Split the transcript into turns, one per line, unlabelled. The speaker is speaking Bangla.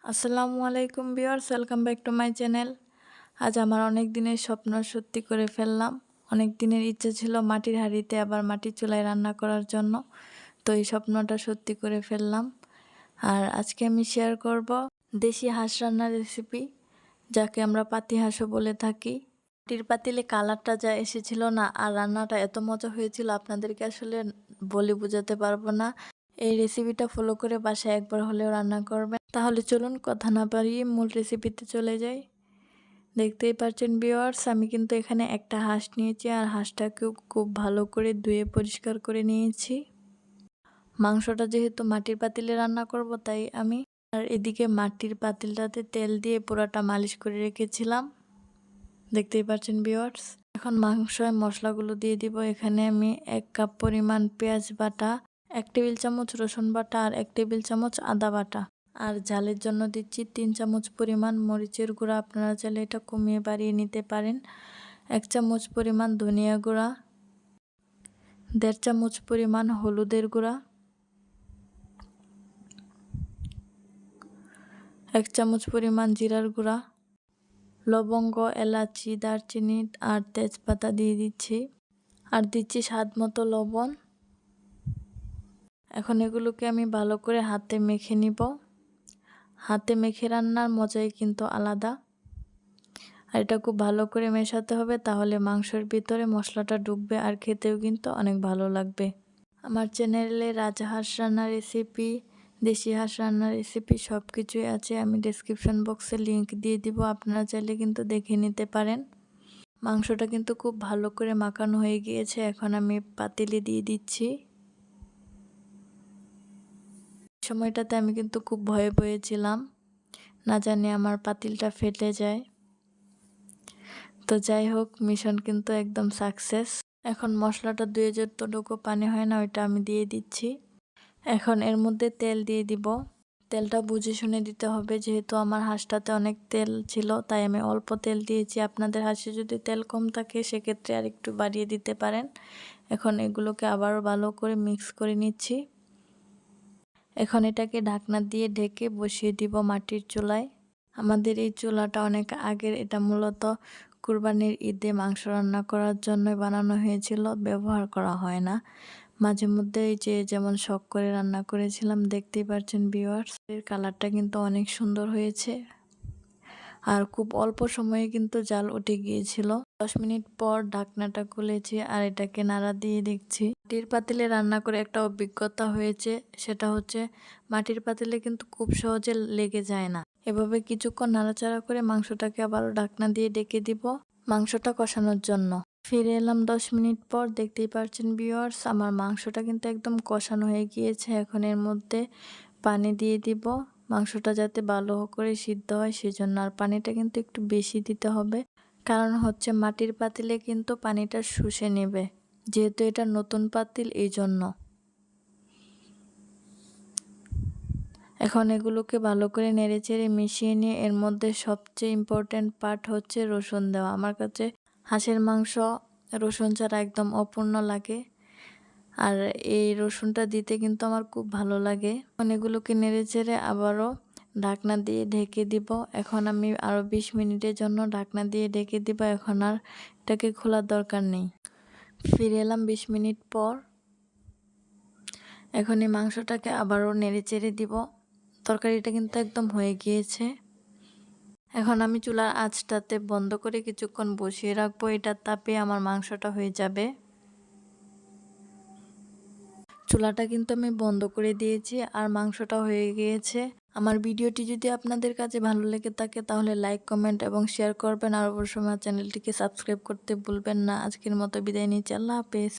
আসসালামু আলাইকুম viewers, welcome back to my channel. আজ আমার অনেক দিনের স্বপ্ন সত্যি করে ফেললাম। অনেক দিনের ইচ্ছে ছিল মাটির হাঁড়িতে আবার মাটির চুলায় রান্না করার জন্য। তো এই স্বপ্নটা সত্যি করে ফেললাম। আর আজকে আমি শেয়ার করব দেশি হাঁস রান্নার রেসিপি, যাকে আমরা পাতি হাঁসও বলে থাকি। মাটির পাতিলে কালারটা যা এসেছিল না, আর রান্নাটা এত মজা হয়েছিল আপনাদেরকে আসলে বলে বোঝাতে পারবো না। এই রেসিপিটা ফলো করে বাসায় একবার হলেও রান্না করবেন। তাহলে চলুন কথা না বাড়িয়ে মূল রেসিপিতে চলে যাই। দেখতেই পাচ্ছেন ভিউয়ার্স, আমি কিন্তু এখানে একটা হাঁস নিয়েছি আর হাঁসটাকেও খুব ভালো করে ধুয়ে পরিষ্কার করে নিয়েছি। মাংসটা যেহেতু মাটির পাতিলে রান্না করব তাই আমি আর এদিকে মাটির পাতিলটাতে তেল দিয়ে পুরাটা মালিশ করে রেখেছিলাম। দেখতেই পাচ্ছেন ভিউয়ার্স। এখন মাংসয় মশলাগুলো দিয়ে দিব। এখানে আমি 1 কাপ পরিমাণ পেঁয়াজ বাটা, 1 টেবিল চামচ রসুন বাটা আর 1 টেবিল চামচ আদা বাটা। আর ঝালের জন্য দিচ্ছি 3 চামচ পরিমাণ মরিচের গুঁড়া, আপনারা চাইলে এটা কমিয়ে বাড়িয়ে নিতে পারেন। 1 চামচ পরিমাণ ধনিয়া গুঁড়া, 1.5 চামচ পরিমাণ হলুদের গুঁড়া, 1 চামচ পরিমাণ জিরার গুঁড়া, লবঙ্গ, এলাচি, দারচিনি আর তেজপাতা দিয়ে দিচ্ছি। আর দিচ্ছি স্বাদ মতো লবণ। এখন এগুলোকে আমি ভালো করে হাতে মেখে নিব। হাতে মেখে রান্নার মজাই কিন্তু আলাদা। আর এটা খুব ভালো করে মেশাতে হবে, তাহলে মাংসের ভিতরে মশলাটা ঢুকবে আর খেতেও কিন্তু অনেক ভালো লাগবে। আমার চ্যানেলে রাজহাঁস রান্নার রেসিপি, দেশি হাঁস রান্নার রেসিপি সব কিছুই আছে। আমি ডেসক্রিপশন বক্সে লিংক দিয়ে দিব, আপনারা চাইলে কিন্তু দেখে নিতে পারেন। মাংসটা কিন্তু খুব ভালো করে মাখানো হয়ে গিয়েছে। এখন আমি পাতিলে দিয়ে দিচ্ছি। সময়টাতে আমি কিন্তু খুব ভয়ে ছিলাম, না জানি আমার পাতিলটা ফেটে যায়। তো যাই হোক, মিশন কিন্তু একদম সাকসেস। এখন মশলাটা ধুয়ে যতটুকু পানি হয় না ওইটা আমি দিয়ে দিচ্ছি। এখন এর মধ্যে তেল দিয়ে দিব। তেলটা বুঝে শুনে দিতে হবে, যেহেতু আমার হাঁসটাতে অনেক তেল ছিল তাই আমি অল্প তেল দিয়েছি। আপনাদের হাঁসে যদি তেল কম থাকে সেক্ষেত্রে আর একটু বাড়িয়ে দিতে পারেন। এখন এগুলোকে আবারও ভালো করে মিক্স করে নিচ্ছি। এখন এটাকে ঢাকনা দিয়ে ঢেকে বসিয়ে দিব মাটির চুলায়। আমাদের এই চুলাটা অনেক আগের, এটা মূলত কুরবানির ঈদে মাংস রান্না করার জন্য বানানো হয়েছিল, ব্যবহার করা হয় না। মাঝে মধ্যে এই যে যেমন শখ করে রান্না করেছিলাম। দেখতেই পাচ্ছেন ভিউয়ার্স, এর কালারটা কিন্তু অনেক সুন্দর হয়েছে। আর খুব অল্প সময়ে কিন্তু জাল উঠে গিয়েছিল। 10 মিনিট পর ঢাকনাটা খুলেছি আর এটাকে নাড়া দিয়ে দেখছি। মাটির পাতিলে রান্না করে একটা অভিজ্ঞতা হয়েছে, সেটা হচ্ছে মাটির পাতিলে কিন্তু খুব সহজে লেগে যায় না। এভাবে কিছুক্ষণ নাড়াচাড়া করে মাংসটাকে আবারও ঢাকনা দিয়ে ডেকে দিব মাংসটা কষানোর জন্য। ফিরে এলাম 10 মিনিট পর। দেখতেই পাচ্ছেন ভিউয়ার্স, আমার মাংসটা কিন্তু একদম কষানো হয়ে গিয়েছে। এখন এর মধ্যে পানি দিয়ে দিব, মাংসটা যাতে ভালো করে সিদ্ধ হয় সেজন্য। আর পানিটা কিন্তু একটু বেশি দিতে হবে, কারণ হচ্ছে মাটির পাতিলে কিন্তু পানিটা শুষে নেবে, যেহেতু এটা নতুন পাতিল এই জন্য। এখন এগুলোকে ভালো করে নেড়েচেড়ে মিশিয়ে নিয়ে এর মধ্যে সবচেয়ে ইম্পর্ট্যান্ট পার্ট হচ্ছে রসুন দেওয়া। আমার কাছে হাঁসের মাংস রসুন ছাড়া একদম অপূর্ণ লাগে, আর এই রসুনটা দিতে কিন্তু আমার খুব ভালো লাগে। এখন এগুলোকে নেড়েচেড়ে আবারও ঢাকনা দিয়ে ঢেকে দিব। এখন আমি আরও 20 মিনিটের জন্য ঢাকনা দিয়ে ঢেকে দিব। এখন আর এটাকে খোলার দরকার নেই। ফিরে এলাম 20 মিনিট পর। এখন এই মাংসটাকে আবারও নেড়েচেড়ে দিব। তরকারিটা কিন্তু একদম হয়ে গিয়েছে। এখন আমি চুলার আঁচটাতে বন্ধ করে কিছুক্ষণ বসিয়ে রাখবো। এটার তাপে আমার মাংসটা হয়ে যাবে। চুলাটা কিন্তু আমি বন্ধ করে দিয়েছি আর মাংসটা হয়ে গিয়েছে। আমার ভিডিওটি যদি আপনাদের কাছে ভালো লেগে থাকে তাহলে লাইক, কমেন্ট এবং শেয়ার করবেন। আর অবশ্যই আমার চ্যানেলটিকে সাবস্ক্রাইব করতে ভুলবেন না। আজকের মতো বিদায় নিচ্ছি। আল্লাহ হাফেজ।